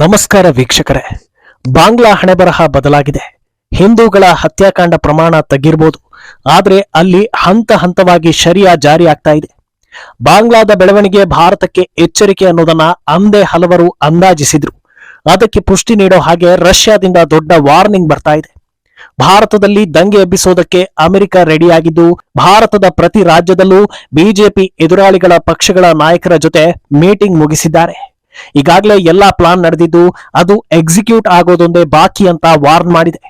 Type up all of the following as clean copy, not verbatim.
ನಮಸ್ಕಾರ ವೀಕ್ಷಕರೇ. ಬಾಂಗ್ಲಾ ಹಣೆಬರಹ ಬದಲಾಗಿದೆ. ಹಿಂದೂಗಳ ಹತ್ಯಾಕಾಂಡ ಪ್ರಮಾಣ ತಗ್ಗಿರಬಹುದು, ಆದ್ರೆ ಅಲ್ಲಿ ಹಂತ ಹಂತವಾಗಿ ಶರಿಯಾ ಜಾರಿ ಆಗ್ತಾ ಇದೆ. ಬಾಂಗ್ಲಾದ ಬೆಳವಣಿಗೆ ಭಾರತಕ್ಕೆ ಎಚ್ಚರಿಕೆ ಅನ್ನೋದನ್ನ ಅಂದೇ ಹಲವರು ಅಂದಾಜಿಸಿದ್ರು. ಅದಕ್ಕೆ ಪುಷ್ಟಿ ನೀಡೋ ಹಾಗೆ ರಷ್ಯಾದಿಂದ ದೊಡ್ಡ ವಾರ್ನಿಂಗ್ ಬರ್ತಾ ಇದೆ. ಭಾರತದಲ್ಲಿ ದಂಗೆ ಎಬ್ಬಿಸೋದಕ್ಕೆ ಅಮೆರಿಕ ರೆಡಿಯಾಗಿದ್ದು, ಭಾರತದ ಪ್ರತಿ ರಾಜ್ಯದಲ್ಲೂ ಬಿಜೆಪಿ ಎದುರಾಳಿಗಳ ಪಕ್ಷಗಳ ನಾಯಕರ ಜೊತೆ ಮೀಟಿಂಗ್ ಮುಗಿಸಿದ್ದಾರೆ. ಈಗಾಗಲೇ ಎಲ್ಲಾ ಪ್ಲಾನ್ ನಡೆದಿದ್ದು, ಅದು ಎಕ್ಸಿಕ್ಯೂಟ್ ಆಗೋದೊಂದೇ ಬಾಕಿ ಅಂತ ವಾರ್ನ್ ಮಾಡಿದೆ.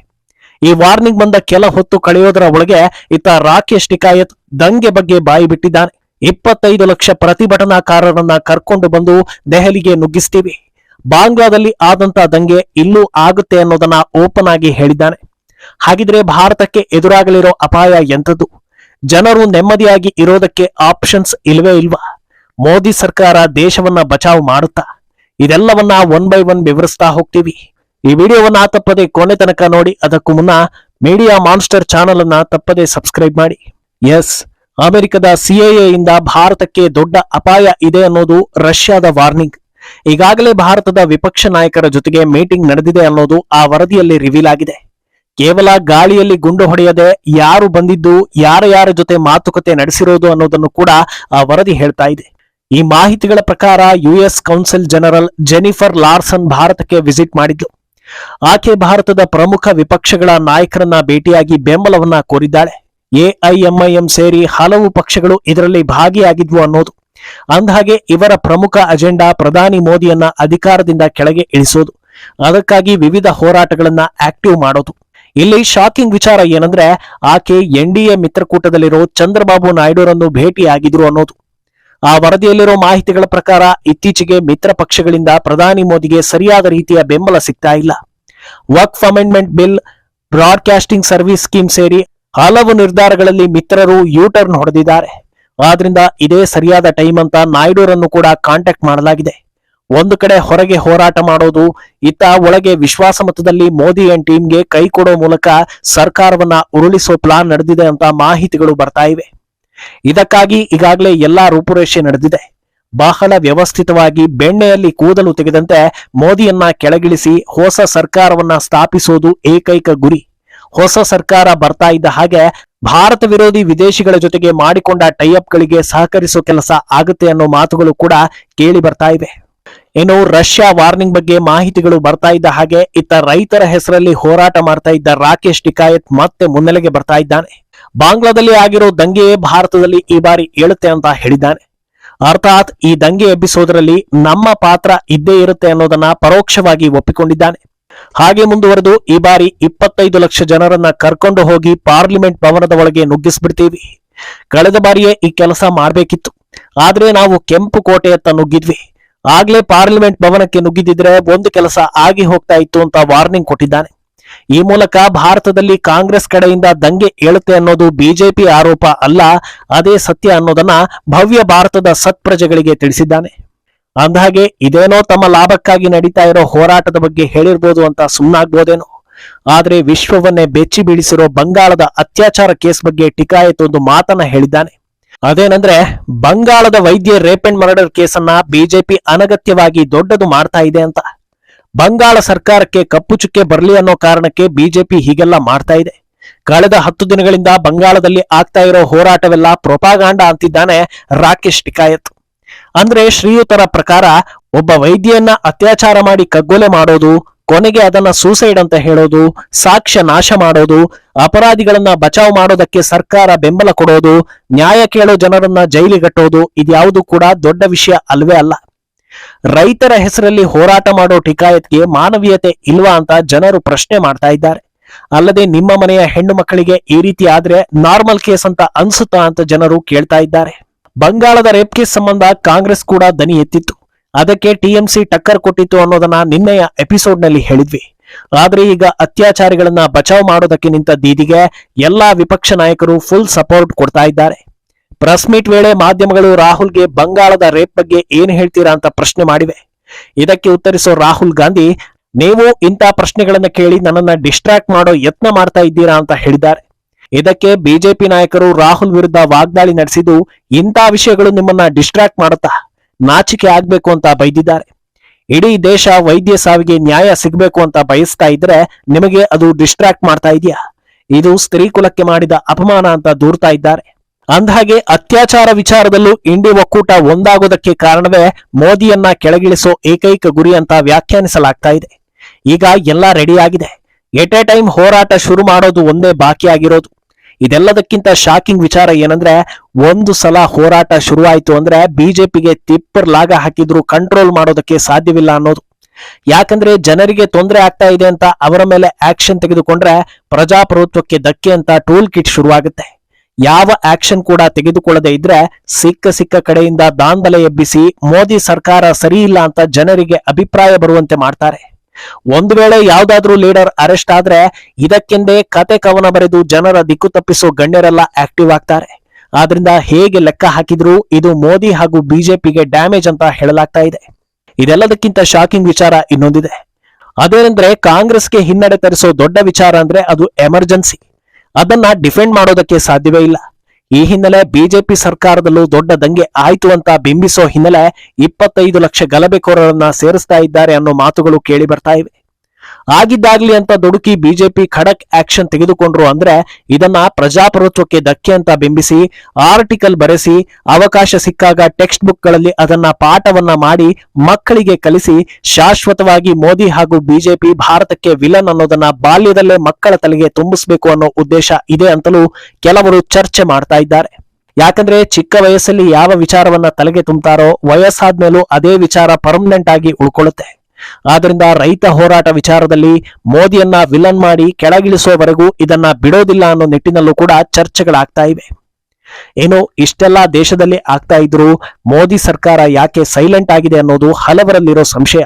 ಈ ವಾರ್ನಿಂಗ್ ಬಂದ ಕೆಲ ಹೊತ್ತು ಕಳೆಯೋದರ ಒಳಗೆ ಇತ್ತ ರಾಕೇಶ್ ಟಿಕಾಯತ್ ದಂಗೆ ಬಗ್ಗೆ ಬಾಯಿ ಬಿಟ್ಟಿದ್ದಾನೆ. 25 ಲಕ್ಷ ಪ್ರತಿಭಟನಾಕಾರರನ್ನ ಕರ್ಕೊಂಡು ಬಂದು ದೆಹಲಿಗೆ ನುಗ್ಗಿಸ್ತೀವಿ, ಬಾಂಗ್ಲಾದಲ್ಲಿ ಆದಂತ ದಂಗೆ ಇಲ್ಲೂ ಆಗುತ್ತೆ ಅನ್ನೋದನ್ನ ಓಪನ್ ಆಗಿ ಹೇಳಿದ್ದಾನೆ. ಹಾಗಿದ್ರೆ ಭಾರತಕ್ಕೆ ಎದುರಾಗಲಿರೋ ಅಪಾಯ ಎಂಥದ್ದು? ಜನರು ನೆಮ್ಮದಿಯಾಗಿ ಇರೋದಕ್ಕೆ ಆಪ್ಷನ್ಸ್ ಇಲ್ವೇ ಇಲ್ವಾ? ಮೋದಿ ಸರ್ಕಾರ ದೇಶವನ್ನ ಬಚಾವ್ ಮಾಡುತ್ತಾ? ಇದೆಲ್ಲವನ್ನ ಒನ್ ಬೈ ಒನ್ ವಿವರಿಸ್ತಾ ಹೋಗ್ತೀವಿ. ಈ ವಿಡಿಯೋವನ್ನ ತಪ್ಪದೆ ಕೊನೆ ತನಕ ನೋಡಿ. ಅದಕ್ಕೂ ಮುನ್ನ ಮೀಡಿಯಾ ಮಾನ್ಸ್ಟರ್ ಚಾನೆಲ್ ಅನ್ನ ತಪ್ಪದೆ ಸಬ್ಸ್ಕ್ರೈಬ್ ಮಾಡಿ. ಎಸ್, ಅಮೆರಿಕದ ಸಿಎಎ ಇಂದ ಭಾರತಕ್ಕೆ ದೊಡ್ಡ ಅಪಾಯ ಇದೆ ಅನ್ನೋದು ರಷ್ಯಾದ ವಾರ್ನಿಂಗ್. ಈಗಾಗಲೇ ಭಾರತದ ವಿಪಕ್ಷ ನಾಯಕರ ಜೊತೆಗೆ ಮೀಟಿಂಗ್ ನಡೆದಿದೆ ಅನ್ನೋದು ಆ ವರದಿಯಲ್ಲಿ ರಿವೀಲ್ ಆಗಿದೆ. ಕೇವಲ ಗಾಳಿಯಲ್ಲಿ ಗುಂಡು ಹೊಡೆಯದೆ ಯಾರು ಬಂದಿದ್ದು, ಯಾರ ಜೊತೆ ಮಾತುಕತೆ ನಡೆಸಿರೋದು ಅನ್ನೋದನ್ನು ಕೂಡ ಆ ವರದಿ ಹೇಳ್ತಾ ಇದೆ. ಈ ಮಾಹಿತಿಗಳ ಪ್ರಕಾರ US council general Jennifer Larson ಭಾರತಕ್ಕೆ ವಿಸಿಟ್ ಮಾಡಿದ್ಲು. ಆಕೆ ಭಾರತದ ಪ್ರಮುಖ ವಿಪಕ್ಷಗಳ ನಾಯಕರನ್ನ ಭೇಟಿಯಾಗಿ ಬೆಂಬಲವನ್ನ ಕೋರಿದ್ದಾಳೆ. ಎಐಎಂಐಎಂ ಸೇರಿ ಹಲವು ಪಕ್ಷಗಳು ಇದರಲ್ಲಿ ಭಾಗಿಯಾಗಿದ್ವು ಅನ್ನೋದು. ಅಂದಹಾಗೆ ಇವರ ಪ್ರಮುಖ ಅಜೆಂಡಾ ಪ್ರಧಾನಿ ಮೋದಿಯನ್ನ ಅಧಿಕಾರದಿಂದ ಕೆಳಗೆ ಇಳಿಸೋದು. ಅದಕ್ಕಾಗಿ ವಿವಿಧ ಹೋರಾಟಗಳನ್ನ ಆಕ್ಟಿವ್ ಮಾಡೋದು. ಇಲ್ಲಿ ಶಾಕಿಂಗ್ ವಿಚಾರ ಏನಂದ್ರೆ, ಆಕೆ ಎನ್ಡಿಎ ಮಿತ್ರಕೂಟದಲ್ಲಿರೋ ಚಂದ್ರಬಾಬು ನಾಯ್ಡುರನ್ನು ಭೇಟಿಯಾಗಿದ್ರು ಅನ್ನೋದು. ಆ ವರದಿಯಲ್ಲಿರೋ ಮಾಹಿತಿಗಳ ಪ್ರಕಾರ ಇತ್ತೀಚೆಗೆ ಮಿತ್ರ ಪಕ್ಷಗಳಿಂದ ಪ್ರಧಾನಿ ಮೋದಿಗೆ ಸರಿಯಾದ ರೀತಿಯ ಬೆಂಬಲ ಸಿಗ್ತಾ ಇಲ್ಲ. Waqf amendment bill, broadcasting service scheme ಸೇರಿ ಹಲವು ನಿರ್ಧಾರಗಳಲ್ಲಿ ಮಿತ್ರರು ಯೂಟರ್ನ್ ಹೊಡೆದಿದ್ದಾರೆ. ಆದ್ರಿಂದ ಇದೇ ಸರಿಯಾದ ಟೈಮ್ ಅಂತ ನಾಯ್ಡುರನ್ನು ಕೂಡ ಕಾಂಟ್ಯಾಕ್ಟ್ ಮಾಡಲಾಗಿದೆ. ಒಂದು ಕಡೆ ಹೊರಗೆ ಹೋರಾಟ ಮಾಡೋದು, ಇತ್ತ ಒಳಗೆ ವಿಶ್ವಾಸಮತದಲ್ಲಿ ಮೋದಿ ಅಂಡ್ ಟೀಮ್ಗೆ ಕೈ ಕೊಡೋ ಮೂಲಕ ಸರ್ಕಾರವನ್ನ ಉರುಳಿಸೋ ಪ್ಲಾನ್ ನಡೆದಿದೆ ಅಂತ ಮಾಹಿತಿಗಳು ಬರ್ತಾ ಇವೆ. ಇದಕ್ಕಾಗಿ ಈಗಾಗಲೇ ಎಲ್ಲಾ ರೂಪುರೇಷೆ ನಡೆದಿದೆ. ಬಹಳ ವ್ಯವಸ್ಥಿತವಾಗಿ ಬೆಣ್ಣೆಯಲ್ಲಿ ಕೂದಲು ತೆಗೆದಂತೆ ಮೋದಿಯನ್ನ ಕೆಳಗಿಳಿಸಿ ಹೊಸ ಸರ್ಕಾರವನ್ನ ಸ್ಥಾಪಿಸೋದು ಏಕೈಕ ಗುರಿ. ಹೊಸ ಸರ್ಕಾರ ಬರ್ತಾ ಇದ್ದ ಹಾಗೆ ಭಾರತ ವಿರೋಧಿ ವಿದೇಶಿಗಳ ಜೊತೆಗೆ ಮಾಡಿಕೊಂಡ ಟೈಅಪ್ಗಳಿಗೆ ಸಹಕರಿಸೋ ಕೆಲಸ ಆಗುತ್ತೆ ಅನ್ನೋ ಮಾತುಗಳು ಕೂಡ ಕೇಳಿ ಬರ್ತಾ ಇವೆ. ಇನ್ನು ರಷ್ಯಾ ವಾರ್ನಿಂಗ್ ಬಗ್ಗೆ ಮಾಹಿತಿಗಳು ಬರ್ತಾ ಇದ್ದ ಹಾಗೆ ಇತ್ತ ರೈತರ ಹೆಸರಲ್ಲಿ ಹೋರಾಟ ಮಾಡ್ತಾ ಇದ್ದ ರಾಕೇಶ್ ಟಿಕಾಯತ್ ಮತ್ತೆ ಮುನ್ನೆಲೆಗೆ ಬರ್ತಾ ಇದ್ದಾನೆ. ಬಾಂಗ್ಲಾದಲ್ಲಿ ಆಗಿರೋ ದಂಗೆಯೇ ಭಾರತದಲ್ಲಿ ಈ ಬಾರಿ ಏಳುತ್ತೆ ಅಂತ ಹೇಳಿದ್ದಾನೆ. ಅರ್ಥಾತ್ ಈ ದಂಗೆ ಎಬ್ಬಿಸೋದ್ರಲ್ಲಿ ನಮ್ಮ ಪಾತ್ರ ಇದ್ದೇ ಇರುತ್ತೆ ಅನ್ನೋದನ್ನ ಪರೋಕ್ಷವಾಗಿ ಒಪ್ಪಿಕೊಂಡಿದ್ದಾನೆ. ಹಾಗೆ ಮುಂದುವರೆದು ಈ ಬಾರಿ 25 ಲಕ್ಷ ಜನರನ್ನ ಕರ್ಕೊಂಡು ಹೋಗಿ ಪಾರ್ಲಿಮೆಂಟ್ ಭವನದ ಒಳಗೆ ನುಗ್ಗಿಸ್ಬಿಡ್ತೀವಿ. ಕಳೆದ ಬಾರಿಯೇ ಈ ಕೆಲಸ ಮಾಡ್ಬೇಕಿತ್ತು, ಆದ್ರೆ ನಾವು ಕೆಂಪು ಕೋಟೆಯತ್ತ ನುಗ್ಗಿದ್ವಿ. ಆಗ್ಲೇ ಪಾರ್ಲಿಮೆಂಟ್ ಭವನಕ್ಕೆ ನುಗ್ಗಿದ್ರೆ ಒಂದು ಕೆಲಸ ಆಗಿ ಹೋಗ್ತಾ ಇತ್ತು ಅಂತ ವಾರ್ನಿಂಗ್ ಕೊಟ್ಟಿದ್ದಾನೆ. ಈ ಮೂಲಕ ಭಾರತದಲ್ಲಿ ಕಾಂಗ್ರೆಸ್ ಕಡೆಯಿಂದ ದಂಗೆ ಏಳುತ್ತೆ ಅನ್ನೋದು ಬಿಜೆಪಿ ಆರೋಪ ಅಲ್ಲ, ಅದೇ ಸತ್ಯ ಅನ್ನೋದನ್ನ ಭವ್ಯ ಭಾರತದ ಸತ್ಪ್ರಜೆಗಳಿಗೆ ತಿಳಿಸಿದ್ದಾನೆ. ಅಂದಹಾಗೆ ಇದೇನೋ ತಮ್ಮ ಲಾಭಕ್ಕಾಗಿ ನಡೀತಾ ಇರೋ ಹೋರಾಟದ ಬಗ್ಗೆ ಹೇಳಿರ್ಬೋದು ಅಂತ ಸುಮ್ಮನಾಗ್ಬೋದೇನೋ. ಆದ್ರೆ ವಿಶ್ವವನ್ನೇ ಬೆಚ್ಚಿ ಬೀಳಿಸಿರೋ ಬಂಗಾಳದ ಅತ್ಯಾಚಾರ ಕೇಸ್ ಬಗ್ಗೆ ಟಿಕಾಯತ್ ಒಂದು ಮಾತನ್ನ ಹೇಳಿದ್ದಾನೆ. ಅದೇನಂದ್ರೆ, ಬಂಗಾಳದ ವೈದ್ಯ ರೇಪ್ ಅಂಡ್ ಮರ್ಡರ್ ಕೇಸನ್ನ ಬಿಜೆಪಿ ಅನಗತ್ಯವಾಗಿ ದೊಡ್ಡದು ಮಾಡ್ತಾ ಇದೆ ಅಂತ. ಬಂಗಾಳ ಸರ್ಕಾರಕ್ಕೆ ಕಪ್ಪು ಚುಕ್ಕೆ ಬರಲಿ ಅನ್ನೋ ಕಾರಣಕ್ಕೆ ಬಿಜೆಪಿ ಹೀಗೆಲ್ಲ ಮಾಡ್ತಾ ಇದೆ. ಕಳೆದ 10 ದಿನಗಳಿಂದ ಬಂಗಾಳದಲ್ಲಿ ಆಗ್ತಾ ಇರೋ ಹೋರಾಟವೆಲ್ಲ ಪ್ರೊಪಾಗಾಂಡ ಅಂತಿದ್ದಾನೆ ರಾಕೇಶ್ ಟಿಕಾಯತ್. ಅಂದ್ರೆ ಶ್ರೀಯುತರ ಪ್ರಕಾರ ಒಬ್ಬ ವೈದ್ಯನ್ನ ಅತ್ಯಾಚಾರ ಮಾಡಿ ಕಗ್ಗೊಲೆ ಮಾಡೋದು, ಕೊನೆಗೆ ಅದನ್ನ ಸೂಸೈಡ್ ಅಂತ ಹೇಳೋದು, ಸಾಕ್ಷ್ಯ ನಾಶ ಮಾಡೋದು, ಅಪರಾಧಿಗಳನ್ನ ಬಚಾವ್ ಮಾಡೋದಕ್ಕೆ ಸರ್ಕಾರ ಬೆಂಬಲ ಕೊಡೋದು, ನ್ಯಾಯ ಕೇಳೋ ಜನರನ್ನ ಜೈಲಿಗಟ್ಟೋದು, ಇದ್ಯಾವುದು ಕೂಡ ದೊಡ್ಡ ವಿಷಯ ಅಲ್ವೇ ಅಲ್ಲ. ರೈತರ ಹೆಸರಲ್ಲಿ ಹೋರಾಟ ಮಾಡೋ ಟಿಕಾಯತ್ಗೆ ಮಾನವೀಯತೆ ಇಲ್ವಾ ಅಂತ ಜನರು ಪ್ರಶ್ನೆ ಮಾಡ್ತಾ ಇದ್ದಾರೆ. ಅಲ್ಲದೆ ನಿಮ್ಮ ಮನೆಯ ಹೆಣ್ಣು ಮಕ್ಕಳಿಗೆ ಈ ರೀತಿ ಆದ್ರೆ ನಾರ್ಮಲ್ ಕೇಸ್ ಅಂತ ಅನ್ಸುತ್ತಾ ಅಂತ ಜನರು ಕೇಳ್ತಾ ಇದ್ದಾರೆ. ಬಂಗಾಳದ ರೇಪ್ ಕೇಸ್ ಸಂಬಂಧ ಕಾಂಗ್ರೆಸ್ ಕೂಡ ದನಿ ಎತ್ತಿತ್ತು. ಅದಕ್ಕೆ ಟಿಎಂಸಿ ಟಕ್ಕರ್ ಕೊಟ್ಟಿತ್ತು ಅನ್ನೋದನ್ನ ನಿನ್ನೆಯ ಎಪಿಸೋಡ್ ನಲ್ಲಿ ಹೇಳಿದ್ವಿ. ಆದ್ರೆ ಈಗ ಅತ್ಯಾಚಾರಿಗಳನ್ನ ಬಚಾವ್ ಮಾಡೋದಕ್ಕೆ ನಿಂತ ದೀದಿಗೆ ಎಲ್ಲಾ ವಿಪಕ್ಷ ನಾಯಕರು ಫುಲ್ ಸಪೋರ್ಟ್ ಕೊಡ್ತಾ ಇದ್ದಾರೆ. ಪ್ರೆಸ್ ಮೀಟ್ ವೇಳೆ ಮಾಧ್ಯಮಗಳು ರಾಹುಲ್ಗೆ ಬಂಗಾಳದ ರೇಪ್ ಬಗ್ಗೆ ಏನ್ ಹೇಳ್ತೀರಾ ಅಂತ ಪ್ರಶ್ನೆ ಮಾಡಿವೆ. ಇದಕ್ಕೆ ಉತ್ತರಿಸೋ ರಾಹುಲ್ ಗಾಂಧಿ, ನೀವು ಇಂಥ ಪ್ರಶ್ನೆಗಳನ್ನ ಕೇಳಿ ನನ್ನನ್ನ ಡಿಸ್ಟ್ರಾಕ್ಟ್ ಮಾಡೋ ಯತ್ನ ಮಾಡ್ತಾ ಇದ್ದೀರಾ ಅಂತ ಹೇಳಿದ್ದಾರೆ. ಇದಕ್ಕೆ ಬಿಜೆಪಿ ನಾಯಕರು ರಾಹುಲ್ ವಿರುದ್ಧ ವಾಗ್ದಾಳಿ ನಡೆಸಿದ್ದು, ಇಂಥ ವಿಷಯಗಳು ನಿಮ್ಮನ್ನ ಡಿಸ್ಟ್ರಾಕ್ಟ್ ಮಾಡುತ್ತಾ, ನಾಚಿಕೆ ಆಗ್ಬೇಕು ಅಂತ ಬೈದಿದ್ದಾರೆ. ಇಡೀ ದೇಶ ವೈದ್ಯ ಸಾವಿಗೆ ನ್ಯಾಯ ಸಿಗಬೇಕು ಅಂತ ಬಯಸ್ತಾ ಇದ್ರೆ ನಿಮಗೆ ಅದು ಡಿಸ್ಟ್ರಾಕ್ಟ್ ಮಾಡ್ತಾ ಇದೆಯಾ? ಇದು ಸ್ತ್ರೀ ಕುಲಕ್ಕೆ ಮಾಡಿದ ಅಪಮಾನ ಅಂತ ದೂರ್ತಾ ಇದ್ದಾರೆ. ಅಂದಹಾಗೆ ಅತ್ಯಾಚಾರ ವಿಚಾರದಲ್ಲೂ ಇಂಡಿ ಒಕ್ಕೂಟ ಒಂದಾಗೋದಕ್ಕೆ ಕಾರಣವೇ ಮೋದಿಯನ್ನ ಕೆಳಗಿಳಿಸೋ ಏಕೈಕ ಗುರಿ ಅಂತ ವ್ಯಾಖ್ಯಾನಿಸಲಾಗ್ತಾ ಇದೆ. ಈಗ ಎಲ್ಲ ರೆಡಿ ಆಗಿದೆ. ಎಟ್ ಎ ಟೈಮ್ ಹೋರಾಟ ಶುರು ಮಾಡೋದು ಒಂದೇ ಬಾಕಿ ಆಗಿರೋದು. ಇದೆಲ್ಲದಕ್ಕಿಂತ ಶಾಕಿಂಗ್ ವಿಚಾರ ಏನಂದ್ರೆ, ಒಂದು ಸಲ ಹೋರಾಟ ಶುರುವಾಯಿತು ಅಂದ್ರೆ ಬಿಜೆಪಿಗೆ ತಿಪ್ಪರ್ ಲಾಗ ಹಾಕಿದ್ರು ಕಂಟ್ರೋಲ್ ಮಾಡೋದಕ್ಕೆ ಸಾಧ್ಯವಿಲ್ಲ ಅನ್ನೋದು. ಯಾಕಂದ್ರೆ ಜನರಿಗೆ ತೊಂದರೆ ಆಗ್ತಾ ಇದೆ ಅಂತ ಅವರ ಮೇಲೆ ಆಕ್ಷನ್ ತೆಗೆದುಕೊಂಡ್ರೆ ಪ್ರಜಾಪ್ರಭುತ್ವಕ್ಕೆ ಧಕ್ಕೆ ಅಂತ ಟೂಲ್ ಕಿಟ್ ಶುರುವಾಗುತ್ತೆ. ಯಾವ ಆಕ್ಷನ್ ಕೂಡ ತೆಗೆದುಕೊಳ್ಳದೆ ಇದ್ರೆ ಸಿಕ್ಕ ಕಡೆಯಿಂದ ದಾಂಧಲೆ ಎಬ್ಬಿಸಿ ಮೋದಿ ಸರ್ಕಾರ ಸರಿ ಇಲ್ಲ ಅಂತ ಜನರಿಗೆ ಅಭಿಪ್ರಾಯ ಬರುವಂತೆ ಮಾಡ್ತಾರೆ. ಒಂದು ವೇಳೆ ಯಾವ್ದಾದ್ರೂ ಲೀಡರ್ ಅರೆಸ್ಟ್ ಆದ್ರೆ ಇದಕ್ಕೆಂದೇ ಕತೆ ಕವನ ಬರೆದು ಜನರ ದಿಕ್ಕು ತಪ್ಪಿಸೋ ಗಣ್ಯರೆಲ್ಲ ಆಕ್ಟಿವ್ ಆಗ್ತಾರೆ. ಆದ್ರಿಂದ ಹೇಗೆ ಲೆಕ್ಕ ಹಾಕಿದ್ರೂ ಇದು ಮೋದಿ ಹಾಗೂ ಬಿಜೆಪಿಗೆ ಡ್ಯಾಮೇಜ್ ಅಂತ ಹೇಳಲಾಗ್ತಾ ಇದೆ. ಇದೆಲ್ಲದಕ್ಕಿಂತ ಶಾಕಿಂಗ್ ವಿಚಾರ ಇನ್ನೊಂದಿದೆ. ಅದೇನೆಂದ್ರೆ ಕಾಂಗ್ರೆಸ್ಗೆ ಹಿನ್ನಡೆ ತರಿಸೋ ದೊಡ್ಡ ವಿಚಾರ ಅಂದ್ರೆ ಅದು ಎಮರ್ಜೆನ್ಸಿ. ಅದನ್ನ ಡಿಫೆಂಡ್ ಮಾಡೋದಕ್ಕೆ ಸಾಧ್ಯವೇ ಇಲ್ಲ. ಈ ಹಿನ್ನೆಲೆ ಬಿಜೆಪಿ ಸರ್ಕಾರದಲ್ಲೂ ದೊಡ್ಡ ದಂಗೆ ಆಯ್ತು ಅಂತ ಬಿಂಬಿಸೋ ಹಿನ್ನೆಲೆ 25 ಲಕ್ಷ ಗಲಭೆಕೋರರನ್ನ ಸೇರಿಸ್ತಾ ಇದ್ದಾರೆ ಅನ್ನೋ ಮಾತುಗಳು ಕೇಳಿ ಬರ್ತಾ ಇವೆ. ಆಗಿದ್ದಾಗ್ಲಿ ಅಂತ ದುಡುಕಿ ಬಿಜೆಪಿ ಖಡಕ್ ಆಕ್ಷನ್ ತೆಗೆದುಕೊಂಡ್ರು ಅಂದ್ರೆ ಇದನ್ನ ಪ್ರಜಾಪ್ರಭುತ್ವಕ್ಕೆ ಧಕ್ಕೆ ಅಂತ ಬಿಂಬಿಸಿ ಆರ್ಟಿಕಲ್ ಬರೆಸಿ ಅವಕಾಶ ಸಿಕ್ಕಾಗ ಟೆಕ್ಸ್ಟ್ ಬುಕ್ ಗಳಲ್ಲಿ ಅದನ್ನ ಪಾಠವನ್ನ ಮಾಡಿ ಮಕ್ಕಳಿಗೆ ಕಲಿಸಿ ಶಾಶ್ವತವಾಗಿ ಮೋದಿ ಹಾಗೂ ಬಿಜೆಪಿ ಭಾರತಕ್ಕೆ ವಿಲನ್ ಅನ್ನೋದನ್ನ ಬಾಲ್ಯದಲ್ಲೇ ಮಕ್ಕಳ ತಲೆಗೆ ತುಂಬಿಸಬೇಕು ಅನ್ನೋ ಉದ್ದೇಶ ಇದೆ ಅಂತಲೂ ಕೆಲವರು ಚರ್ಚೆ ಮಾಡ್ತಾ ಇದ್ದಾರೆ. ಯಾಕಂದ್ರೆ ಚಿಕ್ಕ ವಯಸ್ಸಲ್ಲಿ ಯಾವ ವಿಚಾರವನ್ನ ತಲೆಗೆ ತುಂಬ್ತಾರೋ ವಯಸ್ಸಾದ್ಮೇಲೂ ಅದೇ ವಿಚಾರ ಪರ್ಮನೆಂಟ್ ಆಗಿ ಉಳ್ಕೊಳ್ಳುತ್ತೆ. ಆದ್ರಿಂದ ರೈತ ಹೋರಾಟ ವಿಚಾರದಲ್ಲಿ ಮೋದಿಯನ್ನ ವಿಲನ್ ಮಾಡಿ ಕೆಳಗಿಳಿಸುವವರೆಗೂ ಇದನ್ನ ಬಿಡೋದಿಲ್ಲ ಅನ್ನೋ ನಿಟ್ಟಿನಲ್ಲೂ ಕೂಡ ಚರ್ಚೆಗಳಾಗ್ತಾ ಇವೆ. ಏನು ಇಷ್ಟೆಲ್ಲಾ ದೇಶದಲ್ಲಿ ಆಗ್ತಾ ಇದ್ರು ಮೋದಿ ಸರ್ಕಾರ ಯಾಕೆ ಸೈಲೆಂಟ್ ಆಗಿದೆ ಅನ್ನೋದು ಹಲವರಲ್ಲಿರೋ ಸಂಶಯ.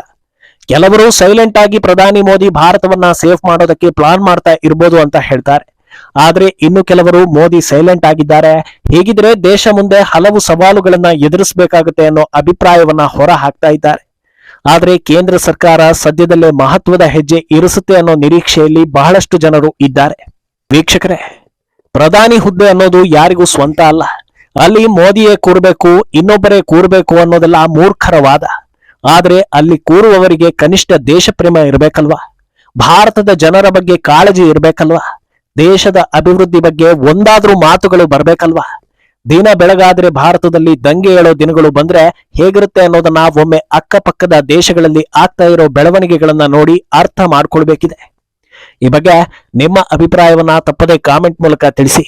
ಕೆಲವರು ಸೈಲೆಂಟ್ ಆಗಿ ಪ್ರಧಾನಿ ಮೋದಿ ಭಾರತವನ್ನ ಸೇಫ್ ಮಾಡೋದಕ್ಕೆ ಪ್ಲಾನ್ ಮಾಡ್ತಾ ಇರ್ಬೋದು ಅಂತ ಹೇಳ್ತಾರೆ. ಆದ್ರೆ ಇನ್ನು ಕೆಲವರು ಮೋದಿ ಸೈಲೆಂಟ್ ಆಗಿದ್ದಾರೆ, ಹೀಗಿದ್ರೆ ದೇಶ ಮುಂದೆ ಹಲವು ಸವಾಲುಗಳನ್ನ ಎದುರಿಸಬೇಕಾಗುತ್ತೆ ಅನ್ನೋ ಅಭಿಪ್ರಾಯವನ್ನ ಹೊರ ಹಾಕ್ತಾ ಇದ್ದಾರೆ. ಆದ್ರೆ ಕೇಂದ್ರ ಸರ್ಕಾರ ಸದ್ಯದಲ್ಲೇ ಮಹತ್ವದ ಹೆಜ್ಜೆ ಇರಿಸುತ್ತೆ ಅನ್ನೋ ನಿರೀಕ್ಷೆಯಲ್ಲಿ ಬಹಳಷ್ಟು ಜನರು ಇದ್ದಾರೆ. ವೀಕ್ಷಕರೇ, ಪ್ರಧಾನಿ ಹುದ್ದೆ ಅನ್ನೋದು ಯಾರಿಗೂ ಸ್ವಂತ ಅಲ್ಲ. ಅಲ್ಲಿ ಮೋದಿಯೇ ಕೂರ್ಬೇಕು, ಇನ್ನೊಬ್ಬರೇ ಕೂರ್ಬೇಕು ಅನ್ನೋದೆಲ್ಲ ಮೂರ್ಖರ ವಾದ. ಆದ್ರೆ ಅಲ್ಲಿ ಕೂರುವವರಿಗೆ ಕನಿಷ್ಠ ದೇಶ ಪ್ರೇಮ ಇರಬೇಕಲ್ವಾ? ಭಾರತದ ಜನರ ಬಗ್ಗೆ ಕಾಳಜಿ ಇರಬೇಕಲ್ವಾ? ದೇಶದ ಅಭಿವೃದ್ಧಿ ಬಗ್ಗೆ ಒಂದಾದ್ರೂ ಮಾತುಗಳು ಬರ್ಬೇಕಲ್ವಾ? ದಿನ ಬೆಳಗಾದ್ರೆ ಭಾರತದಲ್ಲಿ ದಂಗೆ ಏಳೋ ದಿನಗಳು ಬಂದ್ರೆ ಹೇಗಿರುತ್ತೆ ಅನ್ನೋದನ್ನ ಒಮ್ಮೆ ಅಕ್ಕಪಕ್ಕದ ದೇಶಗಳಲ್ಲಿ ಆಗ್ತಾ ಇರೋ ಬೆಳವಣಿಗೆಗಳನ್ನ ನೋಡಿ ಅರ್ಥ ಮಾಡ್ಕೊಳ್ಬೇಕಿದೆ. ಈ ಬಗ್ಗೆ ನಿಮ್ಮ ಅಭಿಪ್ರಾಯವನ್ನ ತಪ್ಪದೇ ಕಾಮೆಂಟ್ ಮೂಲಕ ತಿಳಿಸಿ.